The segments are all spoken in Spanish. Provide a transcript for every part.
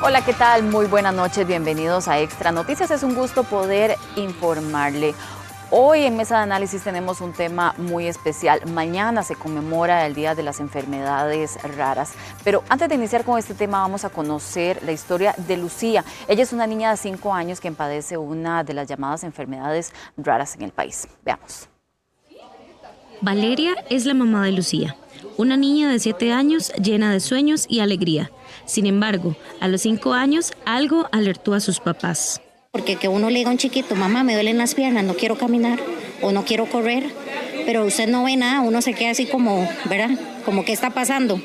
Hola, ¿qué tal? Muy buenas noches, bienvenidos a Extra Noticias. Es un gusto poder informarle. Hoy en Mesa de Análisis tenemos un tema muy especial. Mañana se conmemora el Día de las Enfermedades Raras. Pero antes de iniciar con este tema vamos a conocer la historia de Lucía. Ella es una niña de 5 años que padece una de las llamadas enfermedades raras en el país. Veamos. Valeria es la mamá de Lucía, una niña de 7 años llena de sueños y alegría. Sin embargo, a los 5 años algo alertó a sus papás. Porque que uno le diga a un chiquito, mamá, me duelen las piernas, no quiero caminar o no quiero correr, pero usted no ve nada, uno se queda así como, ¿verdad? Como, ¿qué está pasando?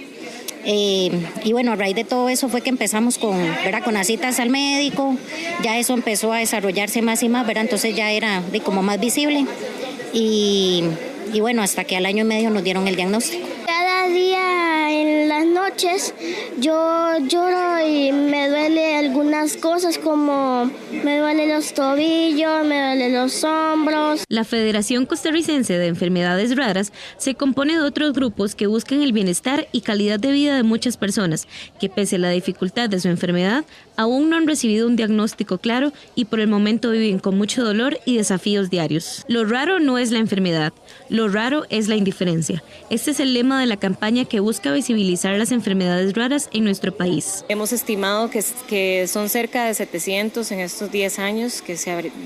Y bueno, a raíz de todo eso fue que empezamos con, ¿verdad? Con las citas al médico, ya eso empezó a desarrollarse más y más, ¿verdad? Entonces ya era como más visible y bueno, hasta que al año y medio nos dieron el diagnóstico. Cada día en las noches yo lloro y me duele algunas cosas como me duelen los tobillos, me duelen los hombros. La Federación Costarricense de Enfermedades Raras se compone de otros grupos que buscan el bienestar y calidad de vida de muchas personas que pese a la dificultad de su enfermedad aún no han recibido un diagnóstico claro y por el momento viven con mucho dolor y desafíos diarios. Lo raro no es la enfermedad, lo raro es la indiferencia. Este es el lema de la campaña que busca visibilizar las enfermedades raras en nuestro país. Hemos estimado que son cerca de 700 en estos 10 años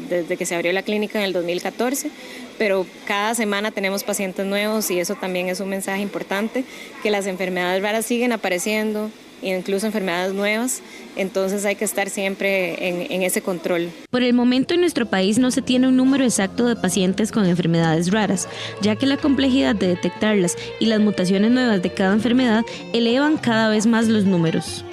desde que se abrió la clínica en el 2014, pero cada semana tenemos pacientes nuevos y eso también es un mensaje importante, que las enfermedades raras siguen apareciendo, incluso enfermedades nuevas, entonces hay que estar siempre en ese control. Por el momento en nuestro país no se tiene un número exacto de pacientes con enfermedades raras, ya que la complejidad de detectarlas y las mutaciones nuevas de cada enfermedad elevan cada vez más los números.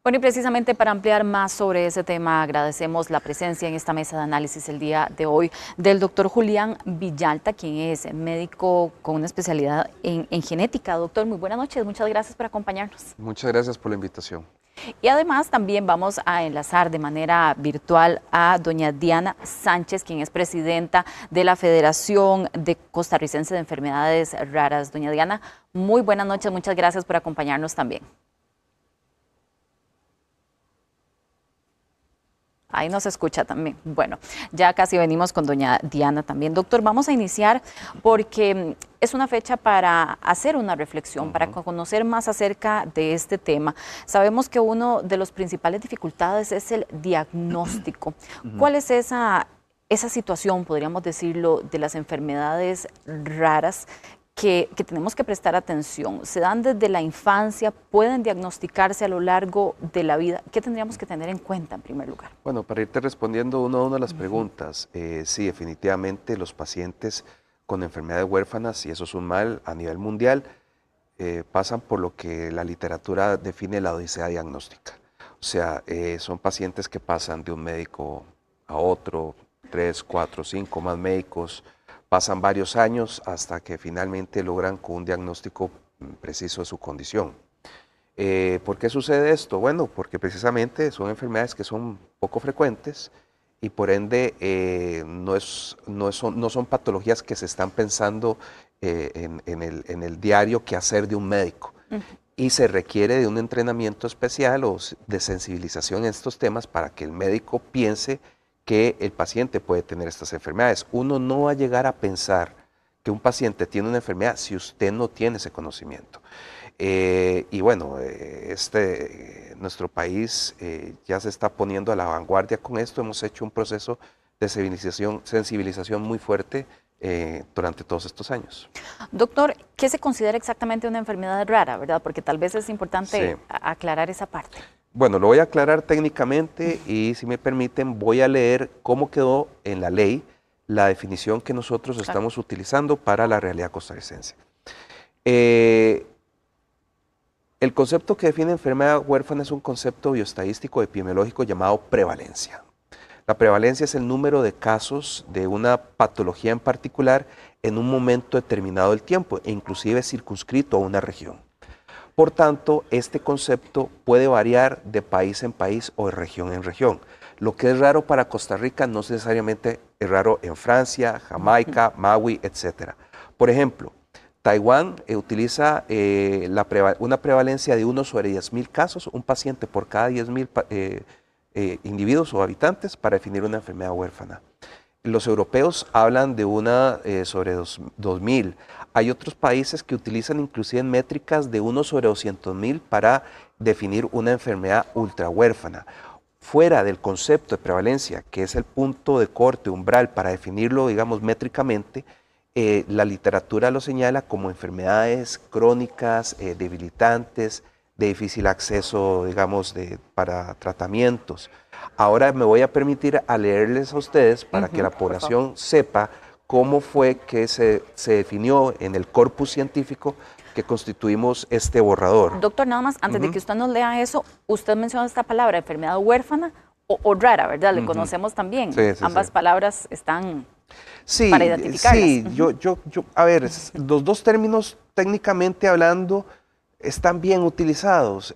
Bueno, y precisamente para ampliar más sobre ese tema, agradecemos la presencia en esta mesa de análisis el día de hoy del doctor Julián Villalta, quien es médico con una especialidad en genética. Doctor, muy buenas noches, muchas gracias por acompañarnos. Muchas gracias por la invitación. Y además también vamos a enlazar de manera virtual a doña Diana Sánchez, quien es presidenta de la Federación Costarricense de Enfermedades Raras. Doña Diana, muy buenas noches, muchas gracias por acompañarnos también. Ahí nos escucha también. Bueno, ya casi venimos con doña Diana también. Doctor, vamos a iniciar porque es una fecha para hacer una reflexión, para conocer más acerca de este tema. Sabemos que una de las principales dificultades es el diagnóstico. ¿Cuál es esa situación, podríamos decirlo, de las enfermedades raras que tenemos que prestar atención? ¿Se dan desde la infancia? ¿Pueden diagnosticarse a lo largo de la vida? ¿Qué tendríamos que tener en cuenta en primer lugar? Bueno, para irte respondiendo uno a uno a las preguntas, sí, definitivamente los pacientes con enfermedades huérfanas, y eso es un mal a nivel mundial, pasan por lo que la literatura define la odisea diagnóstica. O sea, son pacientes que pasan de un médico a otro, 3, 4, 5 más médicos, pasan varios años hasta que finalmente logran con un diagnóstico preciso de su condición. ¿Por qué sucede esto? Bueno, porque precisamente son enfermedades que son poco frecuentes y por ende no son patologías que se están pensando en el diario que hacer de un médico. Y se requiere de un entrenamiento especial o de sensibilización en estos temas para que el médico piense que el paciente puede tener estas enfermedades. Uno no va a llegar a pensar que un paciente tiene una enfermedad si usted no tiene ese conocimiento. Y bueno, nuestro país ya se está poniendo a la vanguardia con esto. Hemos hecho un proceso de sensibilización muy fuerte durante todos estos años. Doctor, ¿qué se considera exactamente una enfermedad rara, verdad? Porque tal vez es importante aclarar esa parte. Bueno, lo voy a aclarar técnicamente y si me permiten voy a leer cómo quedó en la ley la definición que nosotros estamos utilizando para la realidad costarricense. El concepto que define enfermedad huérfana es un concepto bioestadístico epidemiológico llamado prevalencia. La prevalencia es el número de casos de una patología en particular en un momento determinado del tiempo e inclusive circunscrito a una región. Por tanto, este concepto puede variar de país en país o de región en región. Lo que es raro para Costa Rica no necesariamente es raro en Francia, Jamaica, Maui, etc. Por ejemplo, Taiwán utiliza una prevalencia de 1 sobre 10.000 casos, un paciente por cada 10.000 individuos o habitantes para definir una enfermedad huérfana. Los europeos hablan de una sobre 2.000. Hay otros países que utilizan inclusive métricas de 1 sobre 200.000 para definir una enfermedad ultrahuérfana. Fuera del concepto de prevalencia, que es el punto de corte umbral para definirlo, digamos, métricamente, la literatura lo señala como enfermedades crónicas, debilitantes, de difícil acceso, digamos, para tratamientos. Ahora me voy a permitir a leerles a ustedes para que la población sepa cómo fue que se definió en el corpus científico que constituimos este borrador. Doctor, nada más, antes de que usted nos lea eso, usted menciona esta palabra, enfermedad huérfana o rara, ¿verdad? Le conocemos también. Sí, Ambas palabras están para identificarlas. Sí, a ver, los dos términos técnicamente hablando están bien utilizados.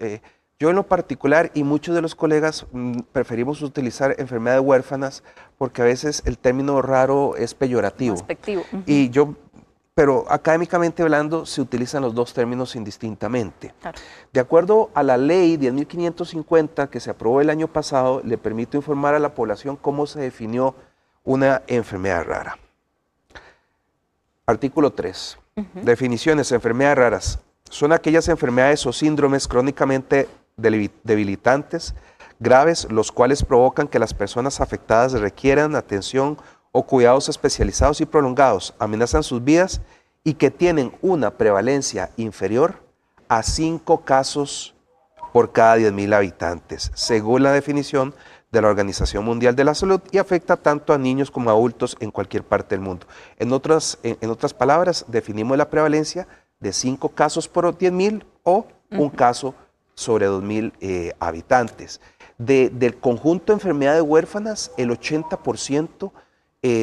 Yo en lo particular y muchos de los colegas preferimos utilizar enfermedades huérfanas porque a veces el término raro es peyorativo. Despectivo. Pero académicamente hablando se utilizan los dos términos indistintamente. Claro. De acuerdo a la ley 10.550 que se aprobó el año pasado, le permite informar a la población cómo se definió una enfermedad rara. Artículo 3. Definiciones de enfermedades raras. Son aquellas enfermedades o síndromes crónicamente debilitantes, graves, los cuales provocan que las personas afectadas requieran atención o cuidados especializados y prolongados, amenazan sus vidas y que tienen una prevalencia inferior a 5 casos por cada 10.000 habitantes, según la definición de la Organización Mundial de la Salud, y afecta tanto a niños como a adultos en cualquier parte del mundo. En otras palabras, definimos la prevalencia de 5 casos por 10.000 o un caso sobre 2.000 habitantes. Del conjunto de enfermedades huérfanas, el 80%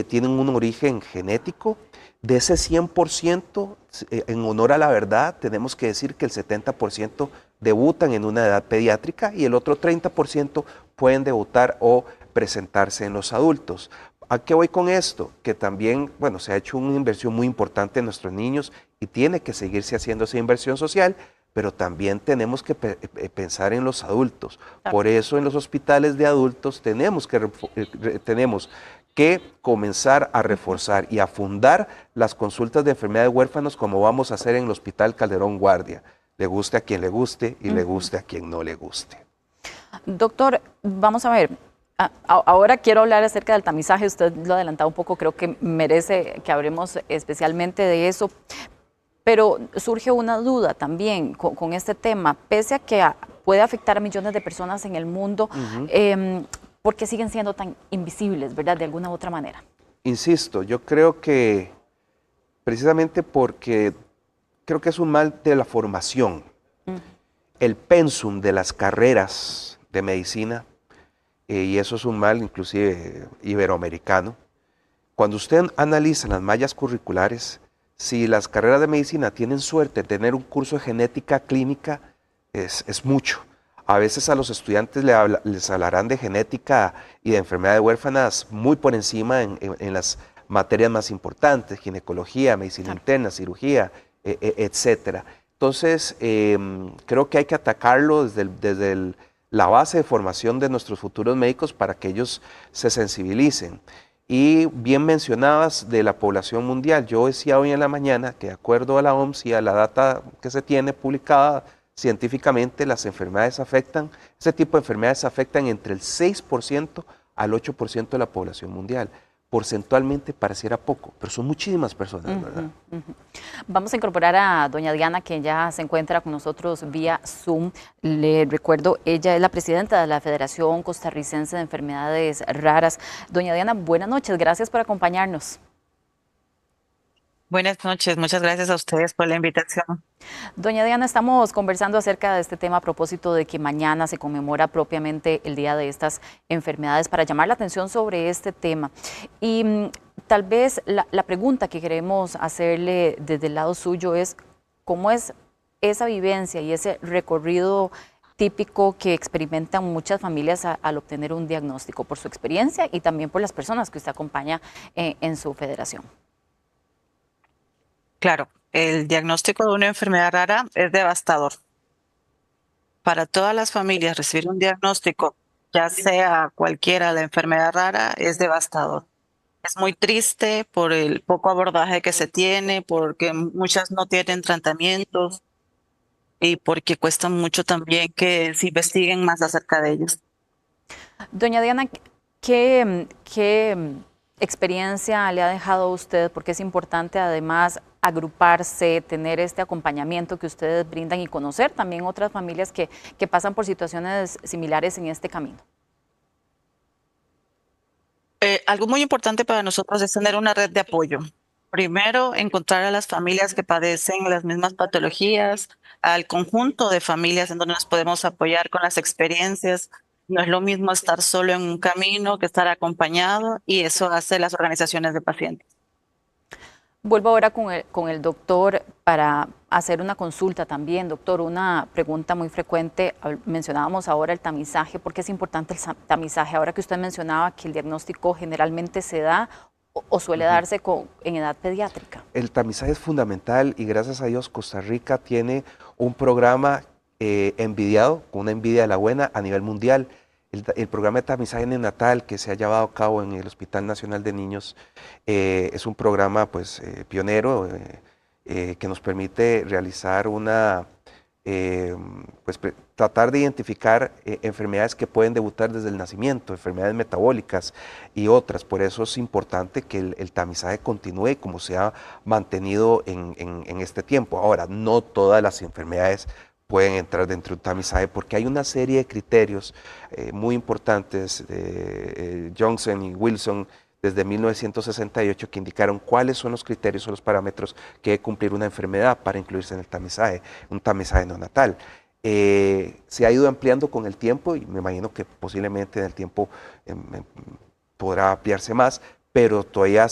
tienen un origen genético. De ese 100%, en honor a la verdad, tenemos que decir que el 70% debutan en una edad pediátrica y el otro 30% pueden debutar o presentarse en los adultos. ¿A qué voy con esto? Que también, bueno, se ha hecho una inversión muy importante en nuestros niños y tiene que seguirse haciendo esa inversión social, pero también tenemos que pensar en los adultos. Por eso en los hospitales de adultos tenemos que comenzar a reforzar y a fundar las consultas de enfermedades huérfanas como vamos a hacer en el Hospital Calderón Guardia. Le guste a quien le guste y le guste a quien no le guste. Doctor, vamos a ver. Ahora quiero hablar acerca del tamizaje, usted lo ha adelantado un poco, creo que merece que hablemos especialmente de eso, pero surge una duda también con este tema, pese a que puede afectar a millones de personas en el mundo, ¿por qué siguen siendo tan invisibles, verdad, de alguna u otra manera? Insisto, yo creo que precisamente porque creo que es un mal de la formación, el pensum de las carreras de medicina, y eso es un mal inclusive iberoamericano. Cuando usted analiza las mallas curriculares, si las carreras de medicina tienen suerte de tener un curso de genética clínica, es mucho. A veces a los estudiantes les hablarán de genética y de enfermedades huérfanas muy por encima en las materias más importantes, ginecología, medicina interna, cirugía, etcétera. Entonces, creo que hay que atacarlo desde la base de formación de nuestros futuros médicos para que ellos se sensibilicen. Y bien mencionabas de la población mundial. Yo decía hoy en la mañana que de acuerdo a la OMS y a la data que se tiene publicada científicamente, las enfermedades ese tipo de enfermedades afectan entre el 6% al 8% de la población mundial. Porcentualmente pareciera poco, pero son muchísimas personas, ¿verdad? Vamos a incorporar a doña Diana, que ya se encuentra con nosotros vía Zoom. Le recuerdo, ella es la presidenta de la Federación Costarricense de Enfermedades Raras. Doña Diana, buenas noches, gracias por acompañarnos. Buenas noches, muchas gracias a ustedes por la invitación. Doña Diana, estamos conversando acerca de este tema a propósito de que mañana se conmemora propiamente el Día de estas Enfermedades para llamar la atención sobre este tema. Y tal vez la pregunta que queremos hacerle desde el lado suyo es, ¿cómo es esa vivencia y ese recorrido típico que experimentan muchas familias al obtener un diagnóstico, por su experiencia y también por las personas que usted acompaña en su federación? Claro, el diagnóstico de una enfermedad rara es devastador. Para todas las familias recibir un diagnóstico, ya sea cualquiera la enfermedad rara, es devastador. Es muy triste por el poco abordaje que se tiene, porque muchas no tienen tratamientos y porque cuesta mucho también que se investiguen más acerca de ellos. Doña Diana, ¿qué experiencia le ha dejado a usted? Porque es importante además agruparse, tener este acompañamiento que ustedes brindan y conocer también otras familias que pasan por situaciones similares en este camino. Algo muy importante para nosotros es tener una red de apoyo. Primero, encontrar a las familias que padecen las mismas patologías, al conjunto de familias en donde nos podemos apoyar con las experiencias. No es lo mismo estar solo en un camino que estar acompañado, y eso hace las organizaciones de pacientes. Vuelvo ahora con el doctor para hacer una consulta también. Doctor, una pregunta muy frecuente, mencionábamos ahora el tamizaje. ¿Por qué es importante el tamizaje? Ahora que usted mencionaba que el diagnóstico generalmente se da o suele darse en edad pediátrica. El tamizaje es fundamental y gracias a Dios Costa Rica tiene un programa envidiado, con una envidia de la buena a nivel mundial. El programa de tamizaje neonatal que se ha llevado a cabo en el Hospital Nacional de Niños es un programa pues, pionero que nos permite realizar tratar de identificar enfermedades que pueden debutar desde el nacimiento, enfermedades metabólicas y otras. Por eso es importante que el tamizaje continúe como se ha mantenido en este tiempo. Ahora, no todas las enfermedades pueden entrar dentro de un tamizaje porque hay una serie de criterios muy importantes de Johnson y Wilson desde 1968 que indicaron cuáles son los criterios o los parámetros que debe cumplir una enfermedad para incluirse en el tamizaje, un tamizaje neonatal. Se ha ido ampliando con el tiempo y me imagino que posiblemente en el tiempo podrá ampliarse más, pero todavía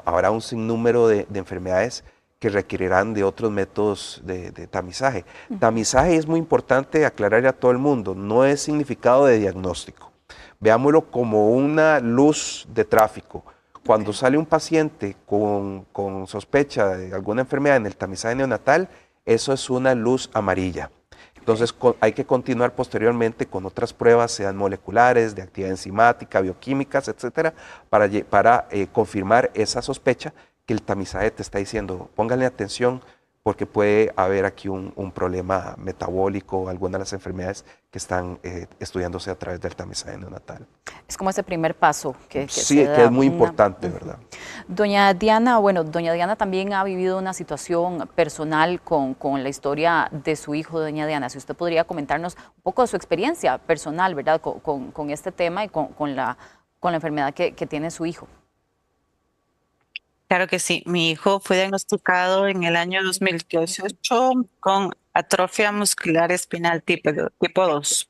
habrá un sinnúmero de enfermedades que requerirán de otros métodos de tamizaje. Tamizaje es muy importante aclararle a todo el mundo, no es significado de diagnóstico. Veámoslo como una luz de tráfico. Cuando sale un paciente con sospecha de alguna enfermedad en el tamizaje neonatal, eso es una luz amarilla. Entonces hay que continuar posteriormente con otras pruebas, sean moleculares, de actividad enzimática, bioquímicas, etcétera, para confirmar esa sospecha que el tamizaje te está diciendo, pónganle atención porque puede haber aquí un problema metabólico, algunas de las enfermedades que están estudiándose a través del tamizaje neonatal. Es como ese primer paso que sí, se da que es muy importante, ¿verdad? Doña Diana, bueno, doña Diana también ha vivido una situación personal con la historia de su hijo, doña Diana. Si usted podría comentarnos un poco de su experiencia personal, ¿verdad? Con este tema y con la enfermedad que tiene su hijo. Claro que sí. Mi hijo fue diagnosticado en el año 2018 con atrofia muscular espinal tipo 2.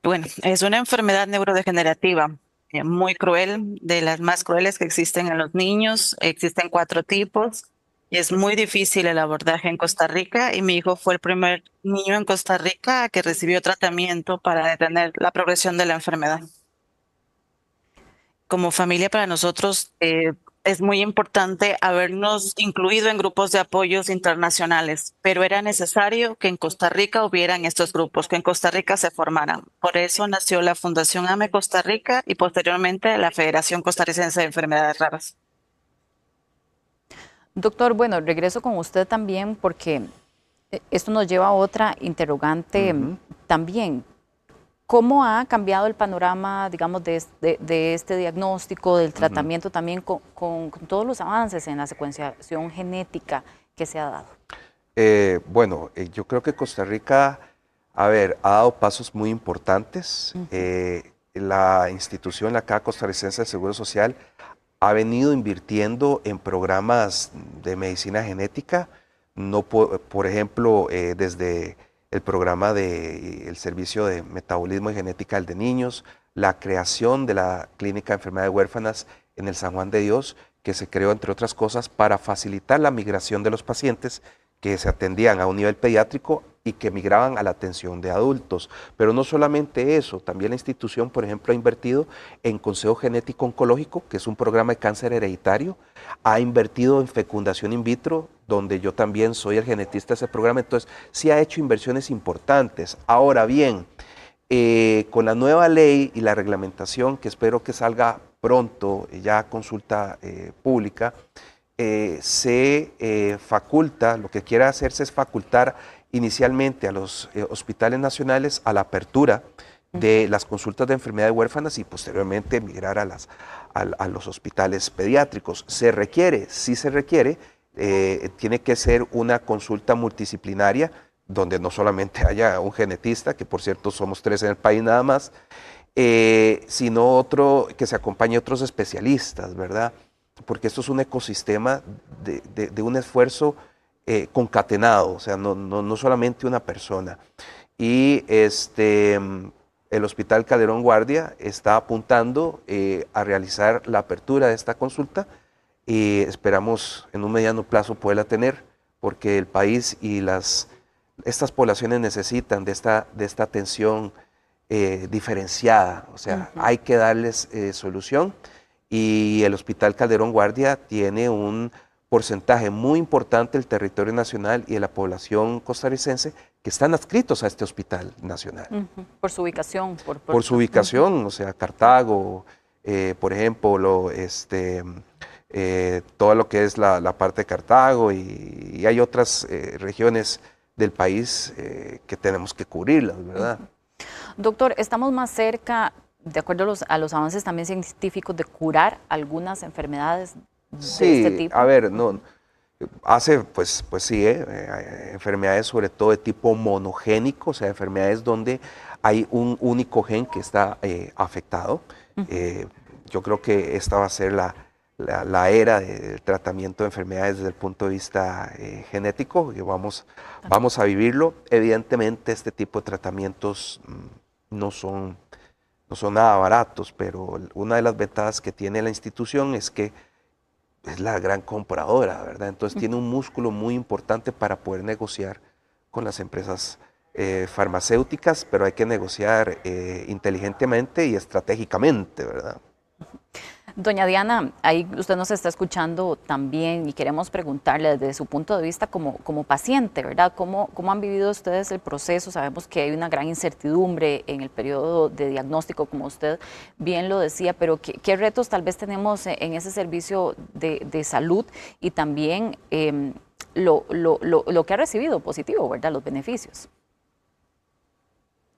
Bueno, es una enfermedad neurodegenerativa muy cruel, de las más crueles que existen en los niños. Existen 4 tipos y es muy difícil el abordaje en Costa Rica, y mi hijo fue el primer niño en Costa Rica que recibió tratamiento para detener la progresión de la enfermedad. Como familia, para nosotros es muy importante habernos incluido en grupos de apoyos internacionales, pero era necesario que en Costa Rica hubieran estos grupos, que en Costa Rica se formaran. Por eso nació la Fundación AME Costa Rica y posteriormente la Federación Costarricense de Enfermedades Raras. Doctor, bueno, regreso con usted también porque esto nos lleva a otra interrogante también. ¿Cómo ha cambiado el panorama, digamos, de este diagnóstico, del tratamiento también con todos los avances en la secuenciación genética que se ha dado? Bueno, yo creo que Costa Rica, ha dado pasos muy importantes. La institución, la Caja Costarricense del Seguro Social, ha venido invirtiendo en programas de medicina genética, no por ejemplo, desde el programa del Servicio de Metabolismo y Genética del de Niños, la creación de la Clínica de Enfermedades Huérfanas en el San Juan de Dios, que se creó, entre otras cosas, para facilitar la migración de los pacientes que se atendían a un nivel pediátrico y que migraban a la atención de adultos. Pero no solamente eso, también la institución, por ejemplo, ha invertido en Consejo Genético Oncológico, que es un programa de cáncer hereditario, ha invertido en fecundación in vitro, donde yo también soy el genetista de ese programa, entonces sí ha hecho inversiones importantes. Ahora bien, con la nueva ley y la reglamentación, que espero que salga pronto, ya a consulta pública, se faculta, lo que quiere hacerse es facultar inicialmente a los hospitales nacionales a la apertura de las consultas de enfermedades huérfanas y posteriormente migrar a los hospitales pediátricos. ¿Se requiere? Sí se requiere. Tiene que ser una consulta multidisciplinaria donde no solamente haya un genetista, que por cierto somos 3 en el país nada más, sino otro que se acompañe a otros especialistas, ¿verdad? Porque esto es un ecosistema de un esfuerzo concatenado, o sea, no solamente una persona. Y el Hospital Calderón Guardia está apuntando a realizar la apertura de esta consulta y esperamos en un mediano plazo poderla tener, porque el país y estas poblaciones necesitan de esta atención diferenciada, o sea, hay que darles solución, y el Hospital Calderón Guardia tiene un porcentaje muy importante del territorio nacional y de la población costarricense que están adscritos a este hospital nacional. Por su ubicación. Por su ubicación, o sea, Cartago, por ejemplo, todo lo que es la parte de Cartago y hay otras regiones del país que tenemos que cubrirlas, ¿verdad? Doctor, estamos más cerca, de acuerdo a los avances también científicos, de curar algunas enfermedades de este tipo. A ver, pues sí, enfermedades sobre todo de tipo monogénico, o sea, enfermedades donde hay un único gen que está afectado. Yo creo que esta va a ser la era del tratamiento de enfermedades desde el punto de vista genético, que vamos a vivirlo. Evidentemente este tipo de tratamientos no son nada baratos, pero una de las ventajas que tiene la institución es que es la gran compradora, ¿verdad? Entonces tiene un músculo muy importante para poder negociar con las empresas farmacéuticas, pero hay que negociar inteligentemente y estratégicamente, ¿verdad? Doña Diana, ahí usted nos está escuchando también y queremos preguntarle desde su punto de vista como paciente, ¿verdad? ¿Cómo han vivido ustedes el proceso? Sabemos que hay una gran incertidumbre en el periodo de diagnóstico, como usted bien lo decía, pero ¿qué retos tal vez tenemos en ese servicio de salud y también lo que ha recibido positivo, ¿verdad? Los beneficios.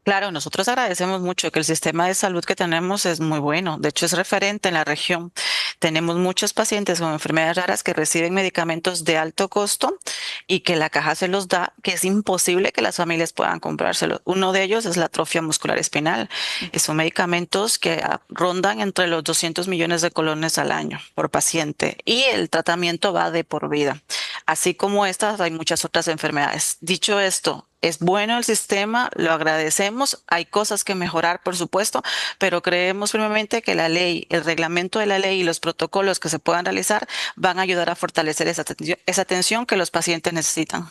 Claro, nosotros agradecemos mucho que el sistema de salud que tenemos es muy bueno. De hecho, es referente en la región. Tenemos muchos pacientes con enfermedades raras que reciben medicamentos de alto costo y que la caja se los da, que es imposible que las familias puedan comprárselo. Uno de ellos es la atrofia muscular espinal. Son medicamentos que rondan entre los 200 millones de colones al año por paciente y el tratamiento va de por vida. Así como estas, hay muchas otras enfermedades. Dicho esto, es bueno el sistema, lo agradecemos, hay cosas que mejorar, por supuesto, pero creemos firmemente que la ley, el reglamento de la ley y los protocolos que se puedan realizar van a ayudar a fortalecer esa atención que los pacientes necesitan.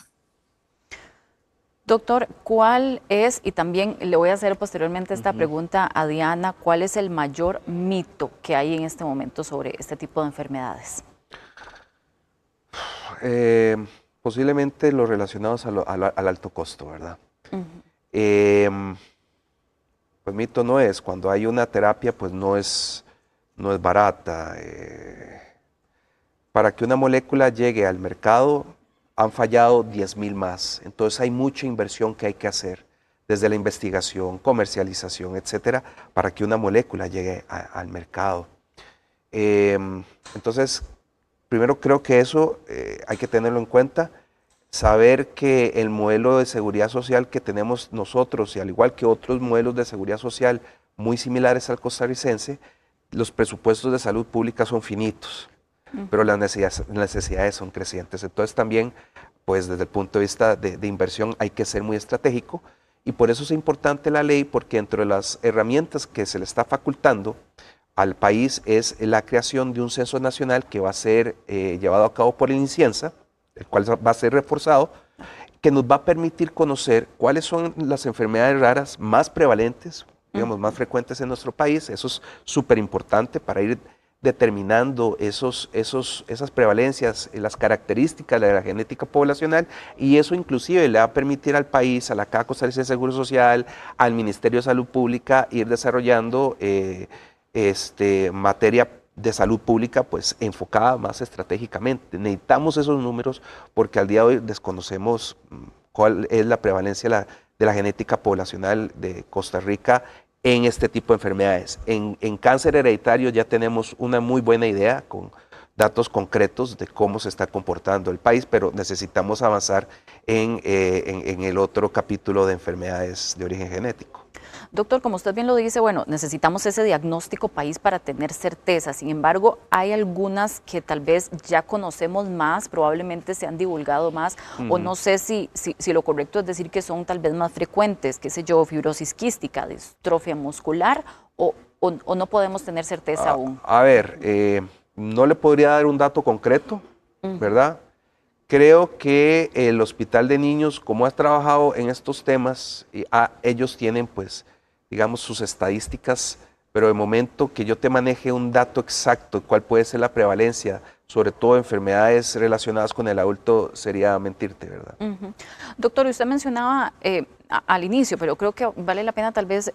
Doctor, ¿cuál es, y también le voy a hacer posteriormente esta pregunta a Diana, cuál es el mayor mito que hay en este momento sobre este tipo de enfermedades? Posiblemente los relacionados al alto costo, ¿verdad? Pues mito no es, cuando hay una terapia pues no es barata. Para que una molécula llegue al mercado han fallado 10,000 más, entonces hay mucha inversión que hay que hacer desde la investigación, comercialización, etcétera, para que una molécula llegue al mercado. Entonces, primero creo que eso hay que tenerlo en cuenta, saber que el modelo de seguridad social que tenemos nosotros, y al igual que otros modelos de seguridad social muy similares al costarricense, los presupuestos de salud pública son finitos, pero las necesidades son crecientes. Entonces también, pues desde el punto de vista de inversión hay que ser muy estratégico, y por eso es importante la ley, porque entre las herramientas que se le está facultando al país es la creación de un censo nacional que va a ser llevado a cabo por el INCIENSA, el cual va a ser reforzado, que nos va a permitir conocer cuáles son las enfermedades raras más prevalentes, digamos, más frecuentes en nuestro país. Eso es súper importante para ir determinando esas prevalencias, las características de la genética poblacional, y eso inclusive le va a permitir al país, a la Caja Costarricense de Seguro Social, al Ministerio de Salud Pública, ir desarrollando materia de salud pública pues enfocada más estratégicamente. Necesitamos esos números porque al día de hoy desconocemos cuál es la prevalencia de la genética poblacional de Costa Rica en este tipo de enfermedades. En cáncer hereditario ya tenemos una muy buena idea con datos concretos de cómo se está comportando el país, pero necesitamos avanzar en el otro capítulo de enfermedades de origen genético. Doctor, como usted bien lo dice, bueno, necesitamos ese diagnóstico país para tener certeza. Sin embargo, hay algunas que tal vez ya conocemos más, probablemente se han divulgado más, o no sé si lo correcto es decir que son tal vez más frecuentes, qué sé yo, fibrosis quística, distrofia muscular, o no podemos tener certeza aún. A ver, no le podría dar un dato concreto, ¿verdad? Creo que el Hospital de Niños, como ha trabajado en estos temas, ellos tienen pues, digamos, sus estadísticas, pero de momento que yo te maneje un dato exacto de cuál puede ser la prevalencia, sobre todo enfermedades relacionadas con el adulto, sería mentirte, ¿verdad? Doctor, usted mencionaba al inicio, pero creo que vale la pena tal vez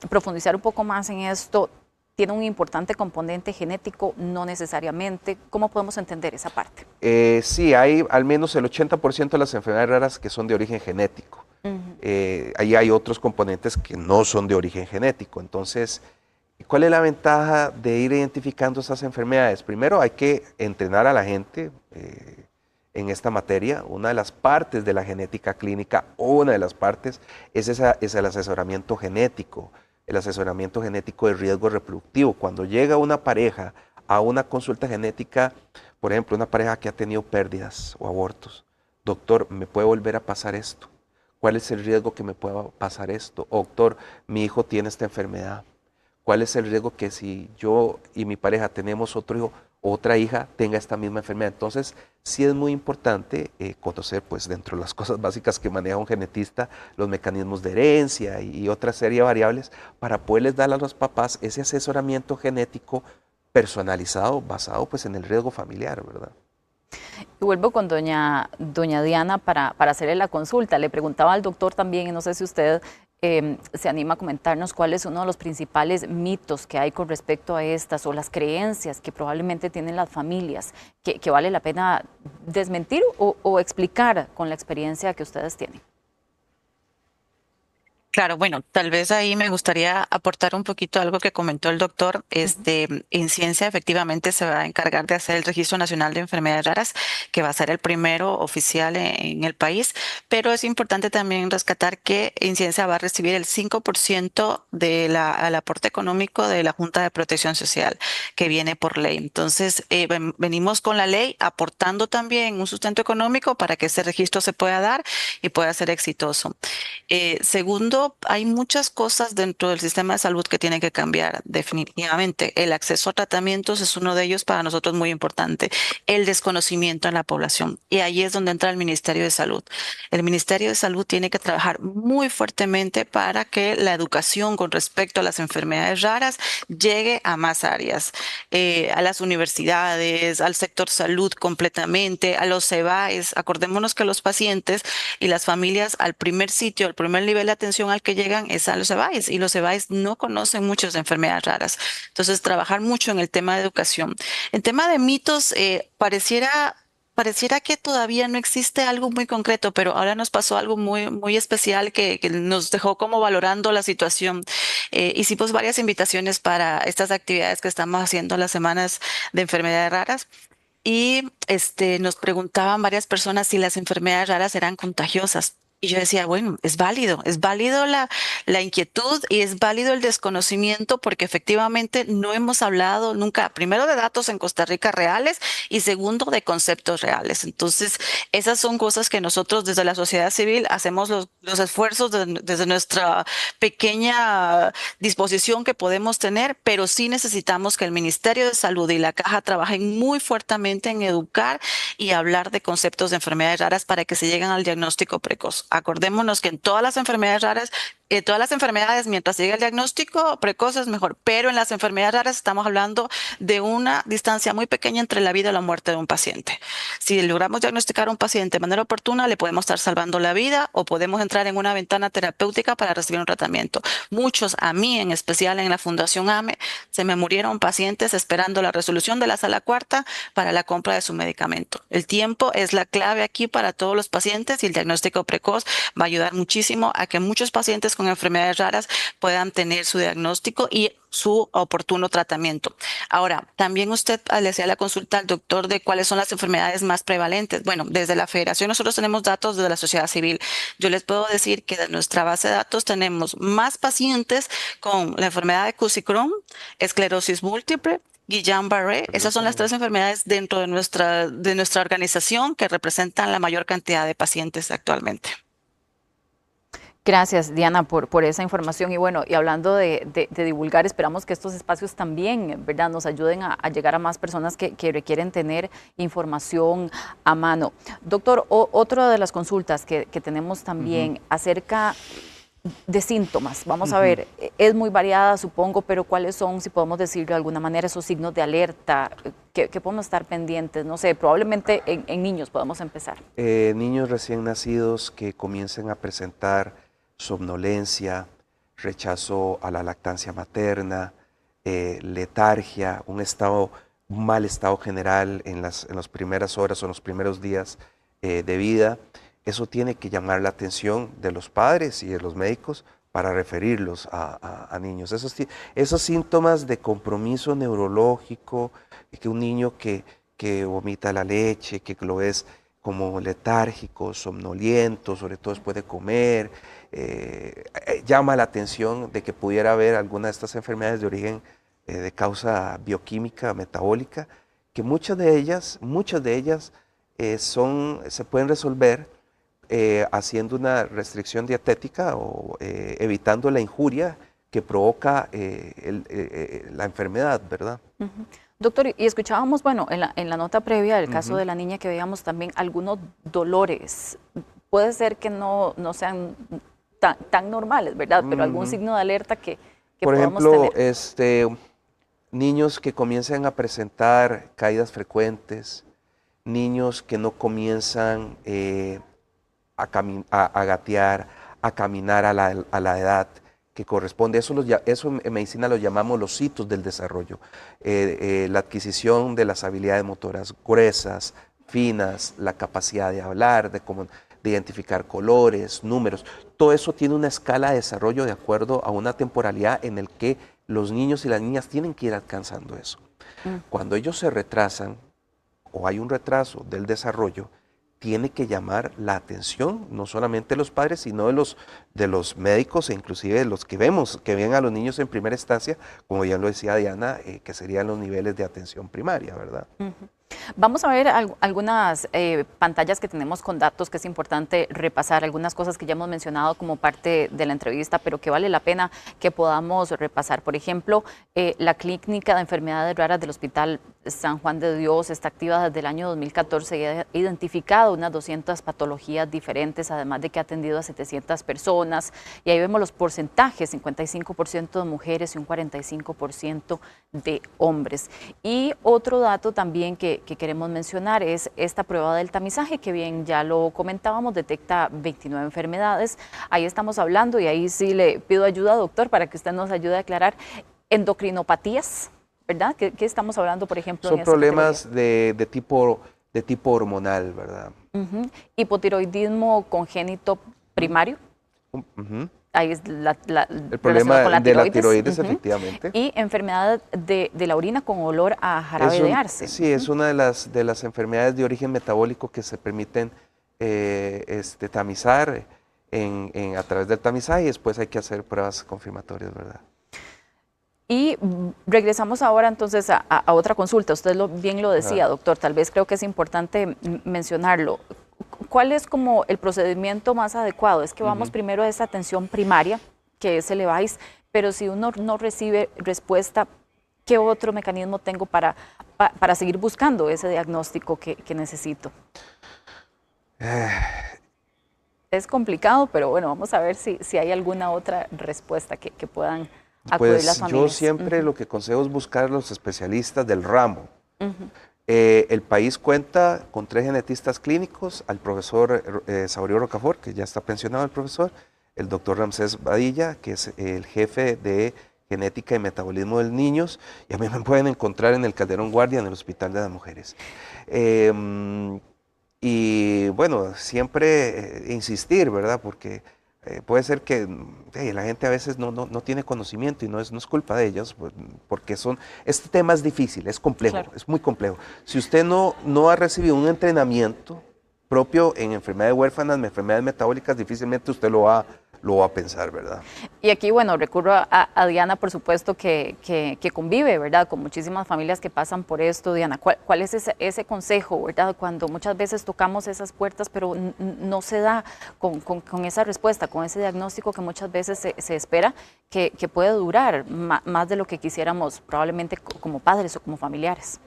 profundizar un poco más en esto. ¿Tiene un importante componente genético? No necesariamente. ¿Cómo podemos entender esa parte? Sí, hay al menos el 80% de las enfermedades raras que son de origen genético. Ahí hay otros componentes que no son de origen genético. Entonces, ¿cuál es la ventaja de ir identificando esas enfermedades? Primero, hay que entrenar a la gente en esta materia. Una de las partes de la genética clínica, una de las partes, es el asesoramiento genético. El asesoramiento genético de riesgo reproductivo. Cuando llega una pareja a una consulta genética, por ejemplo, una pareja que ha tenido pérdidas o abortos, doctor, ¿me puede volver a pasar esto? ¿Cuál es el riesgo que me pueda pasar esto? O, doctor, mi hijo tiene esta enfermedad. ¿Cuál es el riesgo que si yo y mi pareja tenemos otro hijo o otra hija tenga esta misma enfermedad? Entonces, sí es muy importante conocer, pues, dentro de las cosas básicas que maneja un genetista, los mecanismos de herencia y otra serie de variables para poderles dar a los papás ese asesoramiento genético personalizado, basado, pues, en el riesgo familiar, ¿verdad? Y vuelvo con doña Diana para hacerle la consulta. Le preguntaba al doctor también, y no sé si usted se anima a comentarnos cuál es uno de los principales mitos que hay con respecto a estas o las creencias que probablemente tienen las familias que vale la pena desmentir o explicar con la experiencia que ustedes tienen. Claro, bueno, tal vez ahí me gustaría aportar un poquito algo que comentó el doctor. En ciencia efectivamente se va a encargar de hacer el Registro Nacional de Enfermedades Raras, que va a ser el primero oficial en el país, pero es importante también rescatar que en ciencia va a recibir el 5% al aporte económico de la Junta de Protección Social, que viene por ley. Entonces, venimos con la ley aportando también un sustento económico para que ese registro se pueda dar y pueda ser exitoso. Segundo, hay muchas cosas dentro del sistema de salud que tienen que cambiar, definitivamente. El acceso a tratamientos es uno de ellos para nosotros muy importante. El desconocimiento en la población. Y ahí es donde entra el Ministerio de Salud. El Ministerio de Salud tiene que trabajar muy fuertemente para que la educación con respecto a las enfermedades raras llegue a más áreas, a las universidades, al sector salud completamente, a los CEBAES. Acordémonos que los pacientes y las familias al primer sitio, al primer nivel de atención al que llegan es a los CEBAES, y los CEBAES no conocen muchas enfermedades raras. Entonces, trabajar mucho en el tema de educación. En tema de mitos, pareciera que todavía no existe algo muy concreto, pero ahora nos pasó algo muy especial que nos dejó como valorando la situación. Hicimos varias invitaciones para estas actividades que estamos haciendo las semanas de enfermedades raras. Y nos preguntaban varias personas si las enfermedades raras eran contagiosas. Y yo decía, bueno, es válido la inquietud y es válido el desconocimiento porque efectivamente no hemos hablado nunca, primero de datos en Costa Rica reales y segundo de conceptos reales. Entonces, esas son cosas que nosotros desde la sociedad civil hacemos los esfuerzos desde nuestra pequeña disposición que podemos tener, pero sí necesitamos que el Ministerio de Salud y la Caja trabajen muy fuertemente en educar y hablar de conceptos de enfermedades raras para que se lleguen al diagnóstico precoz. Acordémonos que en todas las enfermedades raras, todas las enfermedades, mientras llegue el diagnóstico precoz es mejor, pero en las enfermedades raras estamos hablando de una distancia muy pequeña entre la vida y la muerte de un paciente. Si logramos diagnosticar a un paciente de manera oportuna, le podemos estar salvando la vida o podemos entrar en una ventana terapéutica para recibir un tratamiento. Muchos, a mí en especial en la Fundación AME, se me murieron pacientes esperando la resolución de la sala cuarta para la compra de su medicamento. El tiempo es la clave aquí para todos los pacientes y el diagnóstico precoz va a ayudar muchísimo a que muchos pacientes con enfermedades raras puedan tener su diagnóstico y su oportuno tratamiento. Ahora, también usted le hacía la consulta al doctor de cuáles son las enfermedades más prevalentes. Bueno, desde la Federación nosotros tenemos datos de la sociedad civil. Yo les puedo decir que de nuestra base de datos tenemos más pacientes con la enfermedad de Kussing-Crohn, esclerosis múltiple, Guillain-Barré. Esas son las 3 enfermedades dentro de nuestra organización que representan la mayor cantidad de pacientes actualmente. Gracias, Diana, por esa información. Y bueno, y hablando de divulgar, esperamos que estos espacios también, ¿verdad?, nos ayuden a llegar a más personas que requieren tener información a mano. Doctor, otra de las consultas que tenemos también acerca de síntomas, vamos a ver, es muy variada, supongo, pero ¿cuáles son, si podemos decirlo de alguna manera, esos signos de alerta que podemos estar pendientes? No sé, probablemente en niños podemos empezar. Niños recién nacidos que comiencen a presentar somnolencia, rechazo a la lactancia materna, letargia, un mal estado general en las primeras horas o en los primeros días de vida. Eso tiene que llamar la atención de los padres y de los médicos para referirlos a niños. Esos síntomas de compromiso neurológico, que un niño que vomita la leche, que lo ves como letárgico, somnoliento, sobre todo después de comer, llama la atención de que pudiera haber alguna de estas enfermedades de origen de causa bioquímica, metabólica, que muchas de ellas se pueden resolver haciendo una restricción dietética o evitando la injuria que provoca la enfermedad, ¿verdad? Doctor, y escuchábamos, bueno, en la nota previa del caso de la niña que veíamos también algunos dolores. Puede ser que no sean tan normales, ¿verdad? Pero algún signo de alerta que por podamos ejemplo, tener. Niños que comienzan a presentar caídas frecuentes, niños que no comienzan a gatear, a caminar a la edad que corresponde. Eso en medicina lo llamamos los hitos del desarrollo. La adquisición de las habilidades motoras gruesas, finas, la capacidad de hablar, de identificar colores, números. Todo eso tiene una escala de desarrollo de acuerdo a una temporalidad en el que los niños y las niñas tienen que ir alcanzando eso. Cuando ellos se retrasan o hay un retraso del desarrollo, tiene que llamar la atención, no solamente de los padres, sino de los médicos e inclusive de los que ven a los niños en primera instancia, como ya lo decía Diana, que serían los niveles de atención primaria, ¿verdad? Vamos a ver algunas pantallas que tenemos con datos que es importante repasar, algunas cosas que ya hemos mencionado como parte de la entrevista, pero que vale la pena que podamos repasar. Por ejemplo, la Clínica de Enfermedades Raras del Hospital San Juan de Dios está activa desde el año 2014 y ha identificado unas 200 patologías diferentes, además de que ha atendido a 700 personas. Y ahí vemos los porcentajes, 55% de mujeres y un 45% de hombres. Y otro dato también que queremos mencionar es esta prueba del tamizaje, que bien ya lo comentábamos, detecta 29 enfermedades. Ahí estamos hablando, y ahí sí le pido ayuda, doctor, para que usted nos ayude a aclarar, endocrinopatías, ¿verdad? ¿Qué estamos hablando, por ejemplo? Son problemas de tipo hormonal, ¿verdad? Hipotiroidismo congénito primario. Ahí es el problema de la tiroides, efectivamente. Y enfermedad de la orina con olor a jarabe de arce. Sí, es una de las enfermedades de origen metabólico que se permiten tamizar. a través del tamizaje y después hay que hacer pruebas confirmatorias, ¿verdad? Y regresamos ahora entonces a otra consulta. Usted bien lo decía, doctor, tal vez creo que es importante mencionarlo. ¿Cuál es como el procedimiento más adecuado? Es que vamos primero a esa atención primaria, que es el EVAIS, pero si uno no recibe respuesta, ¿qué otro mecanismo tengo para seguir buscando ese diagnóstico que necesito? Es complicado, pero bueno, vamos a ver si hay alguna otra respuesta que puedan acudir las familias. Yo siempre lo que aconsejo es buscar a los especialistas del ramo. El país cuenta con 3 genetistas clínicos, al profesor Saurio Rocafort, que ya está pensionado el profesor, el doctor Ramsés Badilla, que es el jefe de genética y metabolismo de niños, y a mí me pueden encontrar en el Calderón Guardia, en el Hospital de las Mujeres. Y bueno, siempre insistir, ¿verdad? Porque puede ser que la gente a veces no tiene conocimiento y no es culpa de ellos, porque este tema es difícil, es complejo, claro. Es muy complejo. Si usted no ha recibido un entrenamiento propio en enfermedades huérfanas, enfermedades metabólicas, difícilmente usted lo va a pensar, ¿verdad? Y aquí, bueno, recurro a Diana, por supuesto, que convive, ¿verdad?, con muchísimas familias que pasan por esto. Diana, ¿cuál es ese consejo, ¿verdad?, cuando muchas veces tocamos esas puertas, pero no se da con esa respuesta, con ese diagnóstico que muchas veces se espera que puede durar más de lo que quisiéramos, probablemente como padres o como familiares?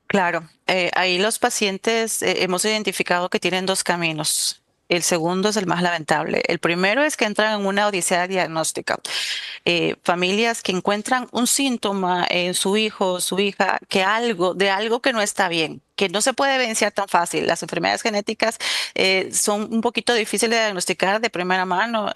Claro, ahí los pacientes hemos identificado que tienen 2 caminos. El segundo es el más lamentable. El primero es que entran en una odisea diagnóstica. Familias que encuentran un síntoma en su hijo o su hija, de algo que no está bien, que no se puede evidenciar tan fácil. Las enfermedades genéticas son un poquito difíciles de diagnosticar de primera mano.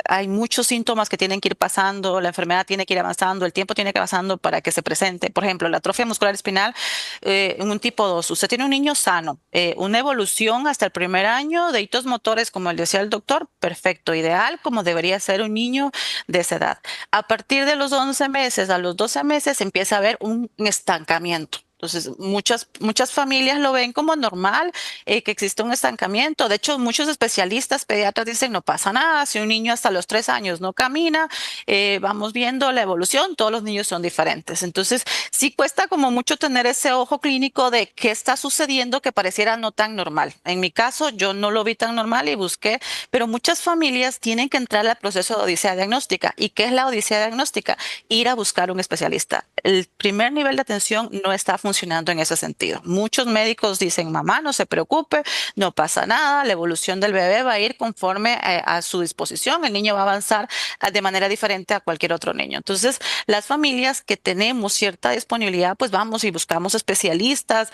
Hay muchos síntomas que tienen que ir pasando, la enfermedad tiene que ir avanzando, el tiempo tiene que ir avanzando para que se presente. Por ejemplo, la atrofia muscular espinal, en un tipo 2. Usted tiene un niño sano, una evolución hasta el primer año de hitos motores, como decía el doctor, perfecto, ideal, como debería ser un niño de esa edad. A partir de los 11 meses, a los 12 meses, empieza a haber un estancamiento. Entonces, muchas familias lo ven como normal, que existe un estancamiento. De hecho, muchos especialistas pediatras dicen no pasa nada, si un niño hasta los 3 años no camina, vamos viendo la evolución, todos los niños son diferentes. Entonces, sí cuesta como mucho tener ese ojo clínico de qué está sucediendo que pareciera no tan normal. En mi caso, yo no lo vi tan normal y busqué, pero muchas familias tienen que entrar al proceso de odisea diagnóstica. ¿Y qué es la odisea diagnóstica? Ir a buscar un especialista. El primer nivel de atención no está funcionando en ese sentido. Muchos médicos dicen, mamá, no se preocupe, no pasa nada, la evolución del bebé va a ir conforme a su disposición, el niño va a avanzar de manera diferente a cualquier otro niño. Entonces, las familias que tenemos cierta disponibilidad, pues vamos y buscamos especialistas,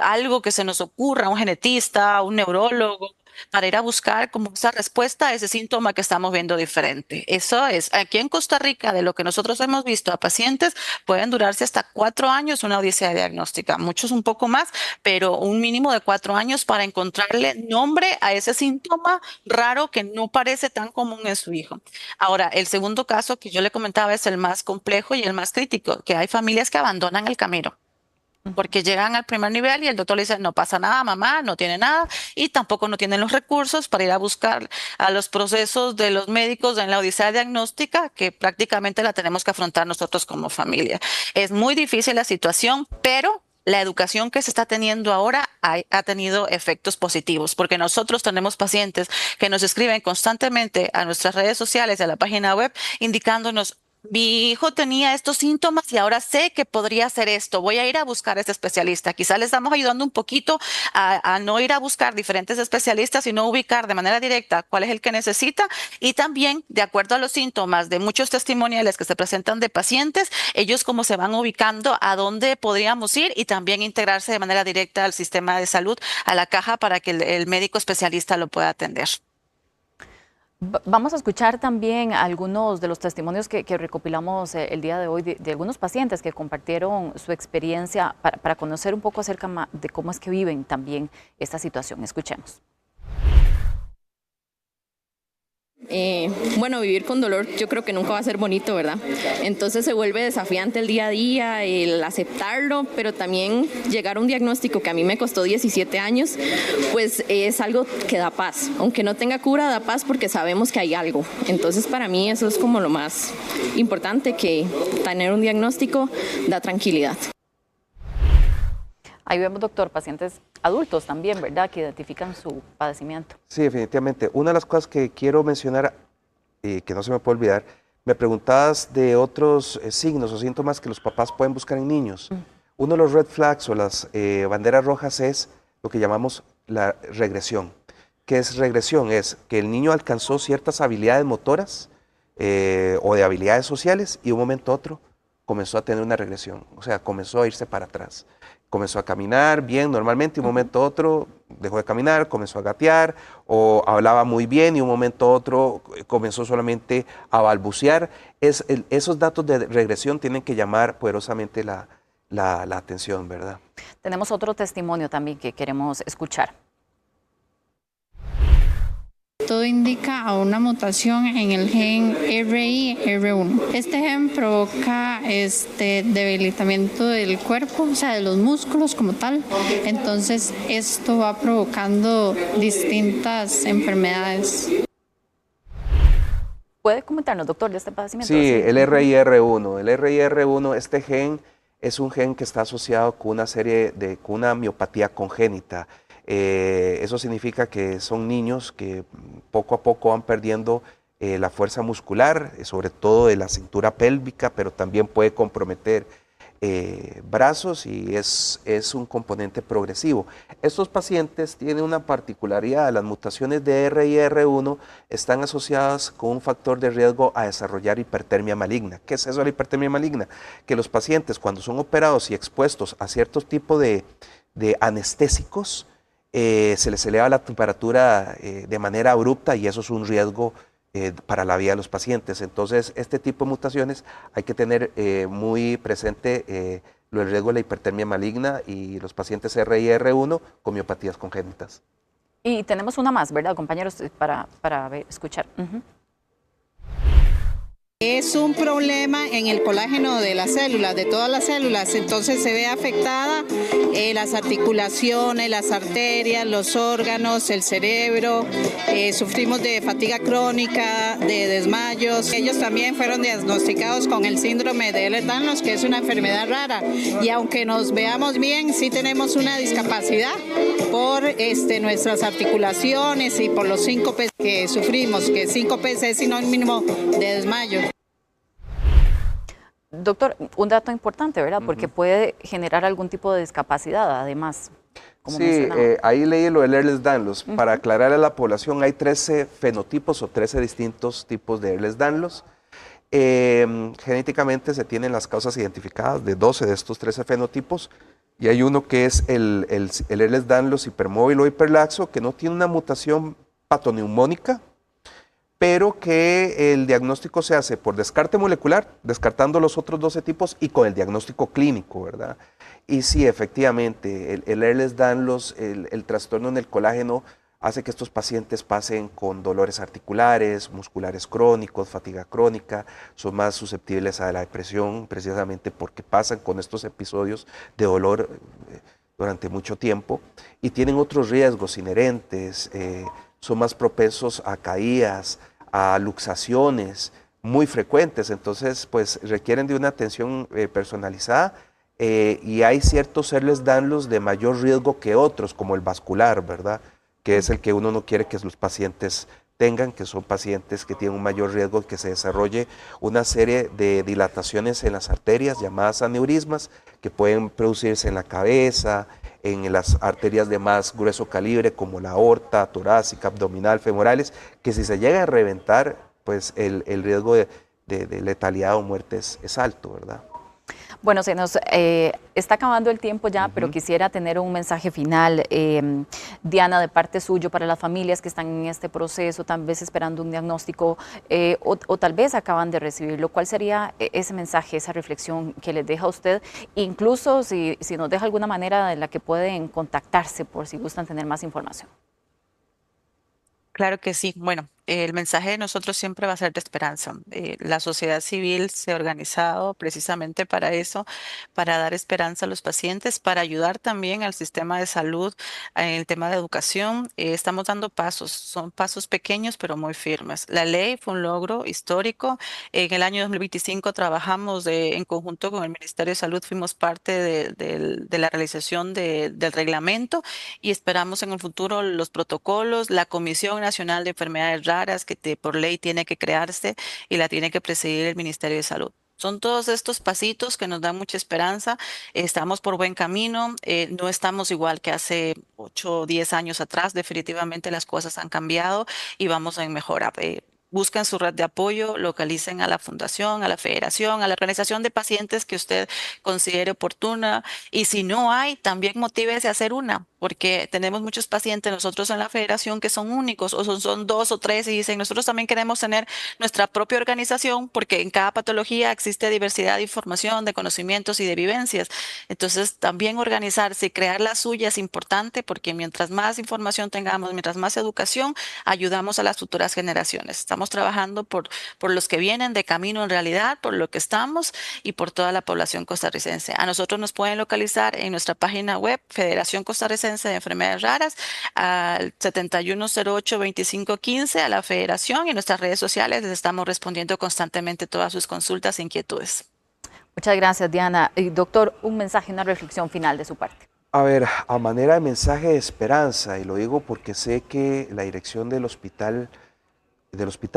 algo que se nos ocurra, un genetista, un neurólogo, para ir a buscar como esa respuesta a ese síntoma que estamos viendo diferente. Eso es, aquí en Costa Rica, de lo que nosotros hemos visto a pacientes, pueden durarse hasta 4 años una odisea diagnóstica, muchos un poco más, pero un mínimo de 4 años para encontrarle nombre a ese síntoma raro que no parece tan común en su hijo. Ahora, el segundo caso que yo le comentaba es el más complejo y el más crítico, que hay familias que abandonan el camino, porque llegan al primer nivel y el doctor le dice, no pasa nada, mamá, no tiene nada, y tampoco no tienen los recursos para ir a buscar a los procesos de los médicos en la odisea diagnóstica, que prácticamente la tenemos que afrontar nosotros como familia. Es muy difícil la situación, pero la educación que se está teniendo ahora ha tenido efectos positivos, porque nosotros tenemos pacientes que nos escriben constantemente a nuestras redes sociales, a la página web, indicándonos, mi hijo tenía estos síntomas y ahora sé que podría hacer esto. Voy a ir a buscar a este especialista. Quizás le estamos ayudando un poquito a no ir a buscar diferentes especialistas, sino ubicar de manera directa cuál es el que necesita. Y también, de acuerdo a los síntomas de muchos testimoniales que se presentan de pacientes, ellos cómo se van ubicando a dónde podríamos ir y también integrarse de manera directa al sistema de salud, a la caja, para que el médico especialista lo pueda atender. Vamos a escuchar también algunos de los testimonios que recopilamos el día de hoy de algunos pacientes que compartieron su experiencia para conocer un poco acerca de cómo es que viven también esta situación. Escuchemos. Bueno, vivir con dolor yo creo que nunca va a ser bonito, ¿verdad? Entonces se vuelve desafiante el día a día, el aceptarlo, pero también llegar a un diagnóstico que a mí me costó 17 años, pues es algo que da paz. Aunque no tenga cura, da paz porque sabemos que hay algo. Entonces para mí eso es como lo más importante, que tener un diagnóstico da tranquilidad. Ahí vemos, doctor, pacientes adultos también, ¿verdad?, que identifican su padecimiento. Sí, definitivamente. Una de las cosas que quiero mencionar, que no se me puede olvidar, me preguntabas de otros signos o síntomas que los papás pueden buscar en niños. Uno de los red flags o las banderas rojas es lo que llamamos la regresión. ¿Qué es regresión? Es que el niño alcanzó ciertas habilidades motoras o de habilidades sociales y de un momento a otro comenzó a tener una regresión, o sea, comenzó a irse para atrás. Comenzó a caminar bien normalmente y un momento a otro dejó de caminar, comenzó a gatear o hablaba muy bien y un momento a otro comenzó solamente a balbucear. Esos datos de regresión tienen que llamar poderosamente la atención, ¿verdad? Tenemos otro testimonio también que queremos escuchar. Todo indica a una mutación en el gen RIR1. Este gen provoca debilitamiento del cuerpo, o sea, de los músculos como tal. Entonces, esto va provocando distintas enfermedades. ¿Puede comentarnos, doctor, de este padecimiento? Sí, el RIR1. El RIR1, este gen es un gen que está asociado con una miopatía congénita. Eso significa que son niños que poco a poco van perdiendo la fuerza muscular, sobre todo de la cintura pélvica, pero también puede comprometer brazos y es un componente progresivo. Estos pacientes tienen una particularidad: las mutaciones de RIR1 están asociadas con un factor de riesgo a desarrollar hipertermia maligna. ¿Qué es eso de la hipertermia maligna? Que los pacientes, cuando son operados y expuestos a ciertos tipos de anestésicos, se les eleva la temperatura de manera abrupta y eso es un riesgo para la vida de los pacientes. Entonces, este tipo de mutaciones hay que tener muy presente el riesgo de la hipertermia maligna y los pacientes RIR1 con miopatías congénitas. Y tenemos una más, ¿verdad, compañeros? Para escuchar. Es un problema en el colágeno de las células, de todas las células, entonces se ve afectada las articulaciones, las arterias, los órganos, el cerebro, sufrimos de fatiga crónica, de desmayos. Ellos también fueron diagnosticados con el síndrome de Ehlers-Danlos, que es una enfermedad rara, y aunque nos veamos bien, sí tenemos una discapacidad por nuestras articulaciones y por los síncopes que sufrimos, que síncopes es sinónimo de desmayo. Doctor, un dato importante, ¿verdad? Porque puede generar algún tipo de discapacidad, además. Como sí, ahí leí lo del Ehlers-Danlos. Para aclarar a la población, hay 13 fenotipos o 13 distintos tipos de Ehlers-Danlos. Genéticamente se tienen las causas identificadas de 12 de estos 13 fenotipos y hay uno que es el Ehlers-Danlos hipermóvil o hiperlaxo, que no tiene una mutación patoneumónica, pero que el diagnóstico se hace por descarte molecular, descartando los otros 12 tipos y con el diagnóstico clínico, ¿verdad? Y sí, efectivamente, el Ehlers-Danlos, el trastorno en el colágeno hace que estos pacientes pasen con dolores articulares, musculares crónicos, fatiga crónica, son más susceptibles a la depresión precisamente porque pasan con estos episodios de dolor durante mucho tiempo y tienen otros riesgos inherentes, son más propensos a caídas, a luxaciones muy frecuentes, entonces pues requieren de una atención personalizada y hay ciertos Ehlers-Danlos de mayor riesgo que otros, como el vascular, ¿verdad? Que es el que uno no quiere que los pacientes tengan, que son pacientes que tienen un mayor riesgo de que se desarrolle una serie de dilataciones en las arterias llamadas aneurismas que pueden producirse en la cabeza, en las arterias de más grueso calibre como la aorta, torácica, abdominal, femorales, que si se llega a reventar, pues el riesgo de letalidad o muerte es alto, ¿verdad? Bueno, se nos está acabando el tiempo ya, pero quisiera tener un mensaje final, Diana, de parte suyo para las familias que están en este proceso, tal vez esperando un diagnóstico o tal vez acaban de recibirlo. ¿Cuál sería ese mensaje, esa reflexión que les deja a usted? Incluso si nos deja alguna manera en la que pueden contactarse por si gustan tener más información. Claro que sí. Bueno, el mensaje de nosotros siempre va a ser de esperanza. La sociedad civil se ha organizado precisamente para eso, para dar esperanza a los pacientes, para ayudar también al sistema de salud en el tema de educación. Estamos dando pasos, son pasos pequeños pero muy firmes. La ley fue un logro histórico. En el año 2025 trabajamos en conjunto con el Ministerio de Salud, fuimos parte de la realización del reglamento y esperamos en el futuro los protocolos, la Comisión Nacional de Enfermedades Raras que por ley tiene que crearse y la tiene que presidir el Ministerio de Salud. Son todos estos pasitos que nos dan mucha esperanza. Estamos por buen camino. No estamos igual que hace 8 o 10 años atrás. Definitivamente las cosas han cambiado y vamos en mejora. Busquen su red de apoyo, localicen a la fundación, a la federación, a la organización de pacientes que usted considere oportuna. Y si no hay, también motívese a hacer una, porque tenemos muchos pacientes nosotros en la federación que son únicos o son 2 o 3 y dicen, nosotros también queremos tener nuestra propia organización porque en cada patología existe diversidad de información, de conocimientos y de vivencias. Entonces, también organizarse y crear la suya es importante porque mientras más información tengamos, mientras más educación, ayudamos a las futuras generaciones. Estamos trabajando por los que vienen de camino en realidad, por lo que estamos y por toda la población costarricense. A nosotros nos pueden localizar en nuestra página web, Federación Costarricense de Enfermedades Raras, al 7108-2515 a la Federación, y en nuestras redes sociales les estamos respondiendo constantemente todas sus consultas e inquietudes. Muchas gracias, Diana. Doctor, un mensaje, una reflexión final de su parte. A ver, a manera de mensaje de esperanza, y lo digo porque sé que la dirección del Hospital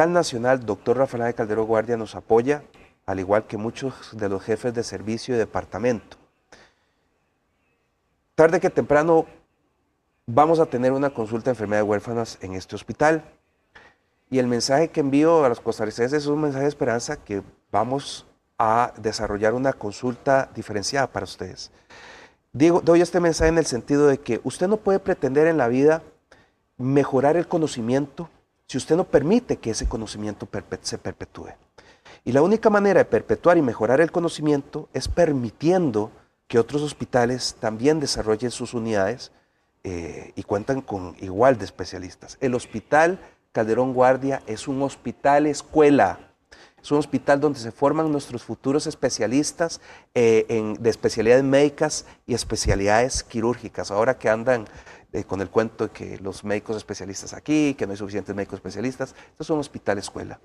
Nacional, doctor Rafael Calderón Guardia, nos apoya, al igual que muchos de los jefes de servicio y departamento. Tarde que temprano vamos a tener una consulta de enfermedades huérfanas en este hospital. Y el mensaje que envío a los costarricenses es un mensaje de esperanza que vamos a desarrollar una consulta diferenciada para ustedes. Doy este mensaje en el sentido de que usted no puede pretender en la vida mejorar el conocimiento si usted no permite que ese conocimiento se perpetúe. Y la única manera de perpetuar y mejorar el conocimiento es permitiendo que otros hospitales también desarrollen sus unidades y cuentan con igual de especialistas. El Hospital Calderón Guardia es un hospital escuela. Es un hospital donde se forman nuestros futuros especialistas de especialidades médicas y especialidades quirúrgicas. Ahora que andan con el cuento de que los médicos especialistas aquí, que no hay suficientes médicos especialistas, esto es un hospital escuela.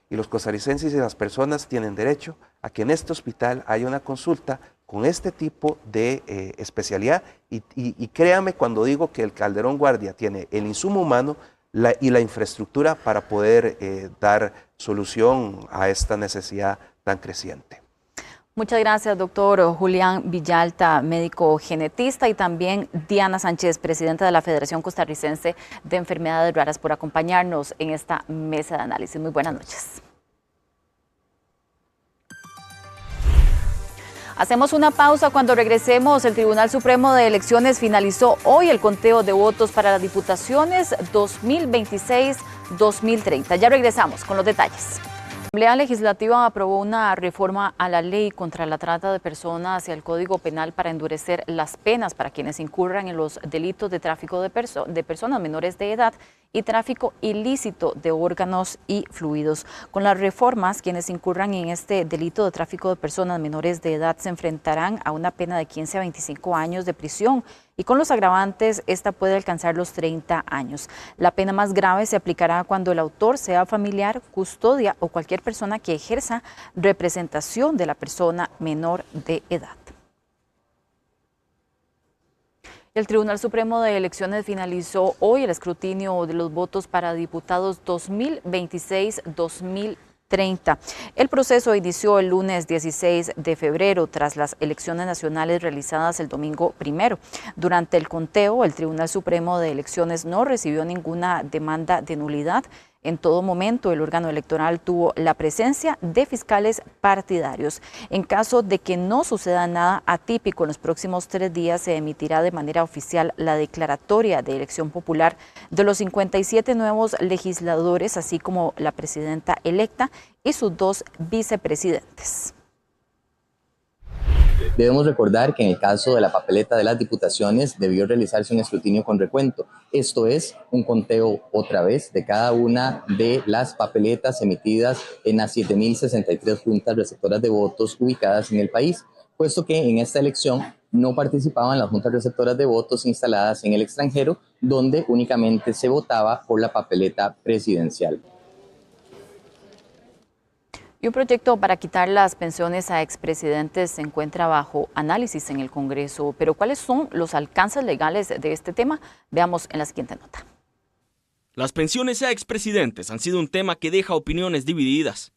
Y los costarricenses y las personas tienen derecho a que en este hospital haya una consulta con este tipo de especialidad. Y créame cuando digo que el Calderón Guardia tiene el insumo humano y la infraestructura para poder dar solución a esta necesidad tan creciente. Muchas gracias, doctor Julián Villalta, médico genetista, y también Diana Sánchez, presidenta de la Federación Costarricense de Enfermedades Raras, por acompañarnos en esta mesa de análisis. Muy buenas noches. Hacemos una pausa. Cuando regresemos, el Tribunal Supremo de Elecciones finalizó hoy el conteo de votos para las diputaciones 2026-2030. Ya regresamos con los detalles. La Asamblea Legislativa aprobó una reforma a la ley contra la trata de personas y al Código Penal para endurecer las penas para quienes incurran en los delitos de tráfico de personas menores de edad y tráfico ilícito de órganos y fluidos. Con las reformas, quienes incurran en este delito de tráfico de personas menores de edad se enfrentarán a una pena de 15 a 25 años de prisión, y con los agravantes, esta puede alcanzar los 30 años. La pena más grave se aplicará cuando el autor sea familiar, custodia o cualquier persona que ejerza representación de la persona menor de edad. El Tribunal Supremo de Elecciones finalizó hoy el escrutinio de los votos para diputados 2026-2030. El proceso inició el lunes 16 de febrero tras las elecciones nacionales realizadas el domingo 1. Durante el conteo, el Tribunal Supremo de Elecciones no recibió ninguna demanda de nulidad. En todo momento, el órgano electoral tuvo la presencia de fiscales partidarios. En caso de que no suceda nada atípico, en los próximos 3 días se emitirá de manera oficial la declaratoria de elección popular de los 57 nuevos legisladores, así como la presidenta electa y sus 2 vicepresidentes. Debemos recordar que en el caso de la papeleta de las diputaciones debió realizarse un escrutinio con recuento. Esto es un conteo otra vez de cada una de las papeletas emitidas en las 7.063 juntas receptoras de votos ubicadas en el país, puesto que en esta elección no participaban las juntas receptoras de votos instaladas en el extranjero, donde únicamente se votaba por la papeleta presidencial. Y un proyecto para quitar las pensiones a expresidentes se encuentra bajo análisis en el Congreso. Pero ¿cuáles son los alcances legales de este tema? Veamos en la siguiente nota. Las pensiones a expresidentes han sido un tema que deja opiniones divididas.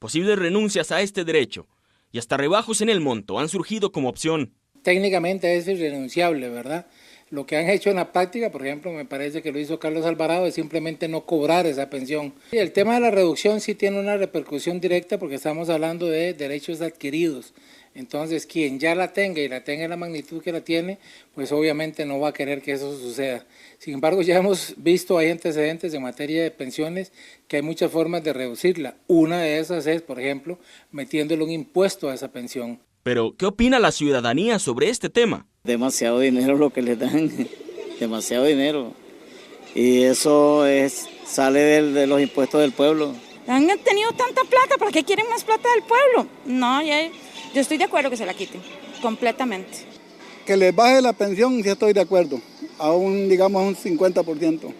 Posibles renuncias a este derecho y hasta rebajos en el monto han surgido como opción. Técnicamente es irrenunciable, ¿verdad? Lo que han hecho en la práctica, por ejemplo, me parece que lo hizo Carlos Alvarado, es simplemente no cobrar esa pensión. Y el tema de la reducción sí tiene una repercusión directa porque estamos hablando de derechos adquiridos. Entonces, quien ya la tenga y la tenga en la magnitud que la tiene, pues obviamente no va a querer que eso suceda. Sin embargo, ya hemos visto, hay antecedentes en materia de pensiones, que hay muchas formas de reducirla. Una de esas es, por ejemplo, metiéndole un impuesto a esa pensión. Pero, ¿qué opina la ciudadanía sobre este tema? Demasiado dinero lo que les dan, demasiado dinero. Y eso sale de los impuestos del pueblo. Han tenido tanta plata, ¿para qué quieren más plata del pueblo? No, yo estoy de acuerdo que se la quiten, completamente. Que les baje la pensión, sí estoy de acuerdo, a digamos, un 50%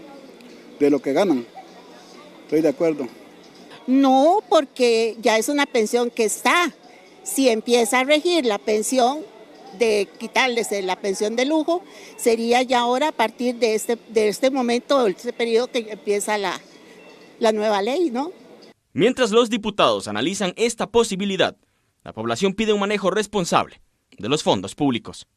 de lo que ganan. Estoy de acuerdo. No, porque ya es una pensión que está. Si empieza a regir la pensión, de quitarles la pensión de lujo, sería ya ahora a partir de este momento, de este periodo que empieza la nueva ley, ¿no? Mientras los diputados analizan esta posibilidad, la población pide un manejo responsable de los fondos públicos.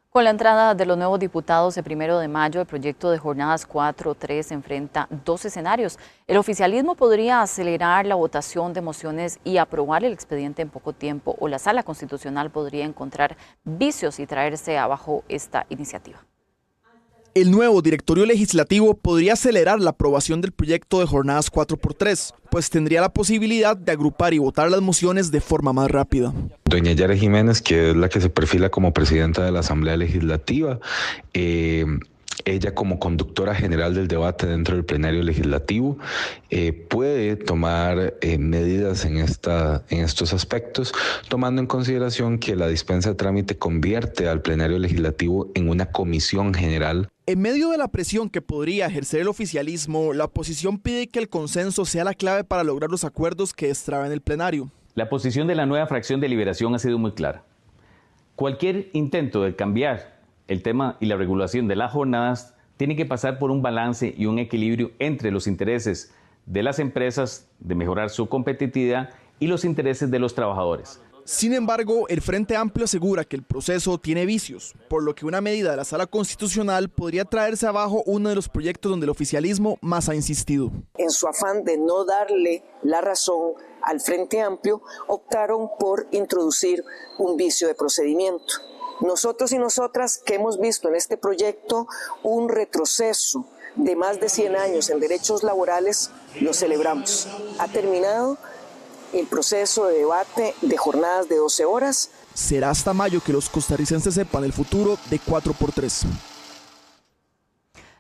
Con la entrada de los nuevos diputados el 1 de mayo, el proyecto de jornadas 4-3 enfrenta dos escenarios. El oficialismo podría acelerar la votación de mociones y aprobar el expediente en poco tiempo, o la Sala Constitucional podría encontrar vicios y traerse abajo esta iniciativa. El nuevo directorio legislativo podría acelerar la aprobación del proyecto de jornadas 4x3, pues tendría la posibilidad de agrupar y votar las mociones de forma más rápida. Doña Yara Jiménez, que es la que se perfila como presidenta de la Asamblea Legislativa, ella como conductora general del debate dentro del plenario legislativo puede tomar medidas en estos aspectos, tomando en consideración que la dispensa de trámite convierte al plenario legislativo en una comisión general. En medio de la presión que podría ejercer el oficialismo, la oposición pide que el consenso sea la clave para lograr los acuerdos que destraben el plenario. La posición de la nueva fracción de Liberación ha sido muy clara. Cualquier intento de cambiar el tema y la regulación de las jornadas tiene que pasar por un balance y un equilibrio entre los intereses de las empresas de mejorar su competitividad y los intereses de los trabajadores. Sin embargo, el Frente Amplio asegura que el proceso tiene vicios, por lo que una medida de la Sala Constitucional podría traerse abajo uno de los proyectos donde el oficialismo más ha insistido. En su afán de no darle la razón al Frente Amplio, optaron por introducir un vicio de procedimiento. Nosotros y nosotras que hemos visto en este proyecto un retroceso de más de 100 años en derechos laborales, lo celebramos. Ha terminado el proceso de debate de jornadas de 12 horas. Será hasta mayo que los costarricenses sepan el futuro de 4x3.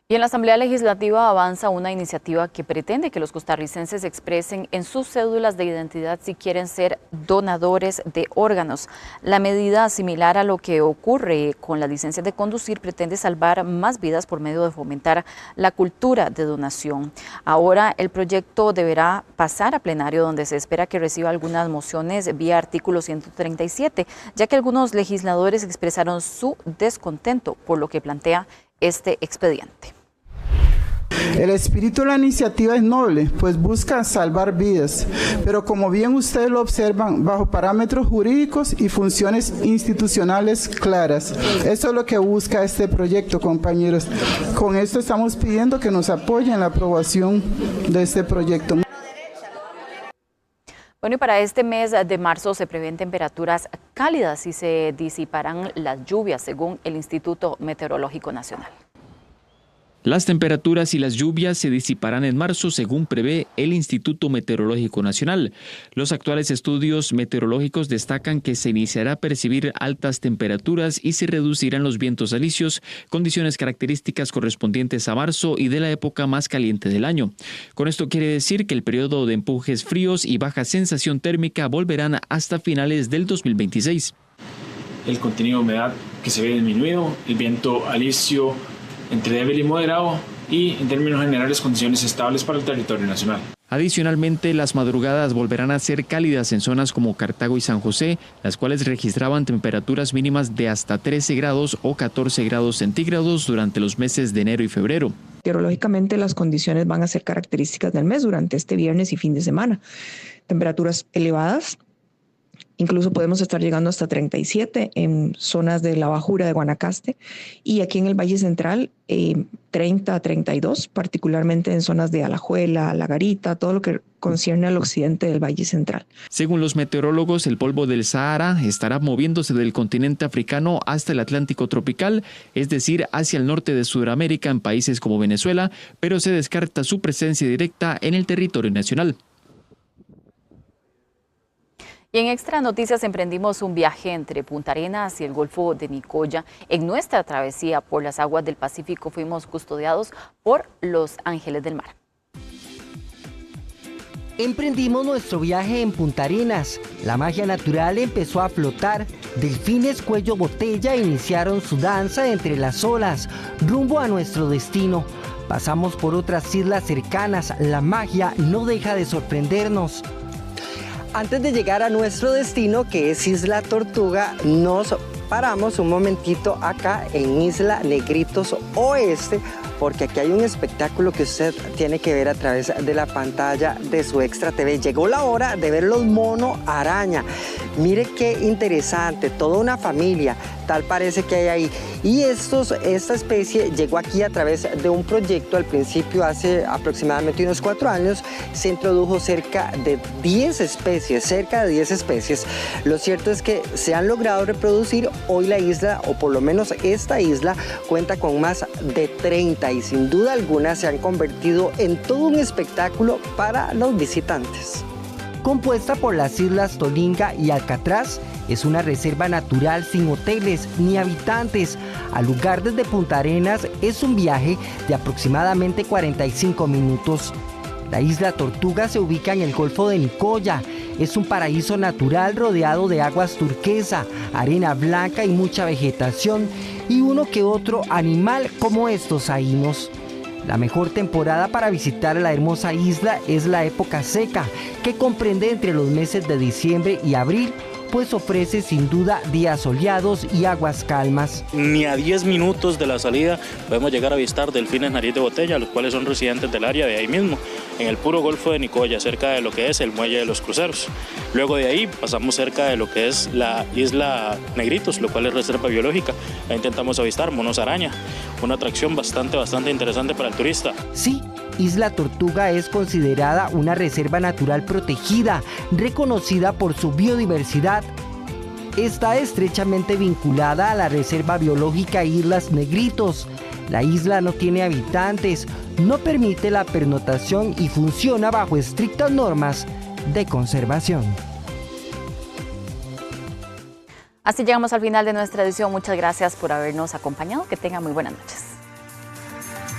Y en la Asamblea Legislativa avanza una iniciativa que pretende que los costarricenses expresen en sus cédulas de identidad si quieren ser donadores de órganos. La medida, similar a lo que ocurre con las licencias de conducir, pretende salvar más vidas por medio de fomentar la cultura de donación. Ahora el proyecto deberá pasar a plenario, donde se espera que reciba algunas mociones vía artículo 137, ya que algunos legisladores expresaron su descontento por lo que plantea este expediente. El espíritu de la iniciativa es noble, pues busca salvar vidas, pero como bien ustedes lo observan, bajo parámetros jurídicos y funciones institucionales claras. Eso es lo que busca este proyecto, compañeros. Con esto estamos pidiendo que nos apoyen en la aprobación de este proyecto. Bueno, y para este mes de marzo se prevén temperaturas cálidas y se disiparán las lluvias, según el Instituto Meteorológico Nacional. Las temperaturas y las lluvias se disiparán en marzo, según prevé el Instituto Meteorológico Nacional. Los actuales estudios meteorológicos destacan que se iniciará a percibir altas temperaturas y se reducirán los vientos alisios, condiciones características correspondientes a marzo y de la época más caliente del año. Con esto quiere decir que el periodo de empujes fríos y baja sensación térmica volverán hasta finales del 2026. El contenido de humedad que se ve disminuido, el viento alisio entre débil y moderado y, en términos generales, condiciones estables para el territorio nacional. Adicionalmente, las madrugadas volverán a ser cálidas en zonas como Cartago y San José, las cuales registraban temperaturas mínimas de hasta 13 grados o 14 grados centígrados durante los meses de enero y febrero. Meteorológicamente, las condiciones van a ser características del mes durante este viernes y fin de semana. Temperaturas elevadas. Incluso podemos estar llegando hasta 37 en zonas de la bajura de Guanacaste y aquí en el Valle Central 30 a 32, particularmente en zonas de Alajuela, La Garita, todo lo que concierne al occidente del Valle Central. Según los meteorólogos, el polvo del Sahara estará moviéndose del continente africano hasta el Atlántico tropical, es decir, hacia el norte de Sudamérica en países como Venezuela, pero se descarta su presencia directa en el territorio nacional. Y en Extra Noticias emprendimos un viaje entre Punta Arenas y el Golfo de Nicoya. En nuestra travesía por las aguas del Pacífico fuimos custodiados por los ángeles del mar. Emprendimos nuestro viaje en Punta Arenas. La magia natural empezó a flotar. Delfines cuello botella iniciaron su danza entre las olas, rumbo a nuestro destino. Pasamos por otras islas cercanas. La magia no deja de sorprendernos. Antes de llegar a nuestro destino, que es Isla Tortuga, nos paramos un momentito acá en Isla Negritos Oeste, porque aquí hay un espectáculo que usted tiene que ver a través de la pantalla de su Extra TV. Llegó la hora de ver los mono araña. Mire qué interesante, toda una familia, tal parece que hay ahí. Y esta especie llegó aquí a través de un proyecto. Al principio, hace aproximadamente unos 4 años, se introdujo cerca de 10 especies. Lo cierto es que se han logrado reproducir. Hoy la isla, o por lo menos esta isla, cuenta con más de 30 y sin duda alguna se han convertido en todo un espectáculo para los visitantes. Compuesta por las islas Tolinga y Alcatraz, es una reserva natural sin hoteles ni habitantes. Al lugar desde Punta Arenas es un viaje de aproximadamente 45 minutos. La isla Tortuga se ubica en el Golfo de Nicoya. Es un paraíso natural rodeado de aguas turquesa, arena blanca y mucha vegetación, y uno que otro animal como estos saínos. La mejor temporada para visitar la hermosa isla es la época seca, que comprende entre los meses de diciembre y abril, pues ofrece sin duda días soleados y aguas calmas. Ni a 10 minutos de la salida podemos llegar a avistar delfines nariz de botella, los cuales son residentes del área de ahí mismo, en el puro Golfo de Nicoya, cerca de lo que es el muelle de los cruceros. Luego de ahí pasamos cerca de lo que es la isla Negritos, lo cual es reserva biológica. Ahí intentamos avistar monos araña, una atracción bastante interesante para el turista. Sí, Isla Tortuga es considerada una reserva natural protegida, reconocida por su biodiversidad. Está estrechamente vinculada a la Reserva Biológica Islas Negritos. La isla no tiene habitantes, no permite la pernotación y funciona bajo estrictas normas de conservación. Así llegamos al final de nuestra edición. Muchas gracias por habernos acompañado. Que tengan muy buenas noches.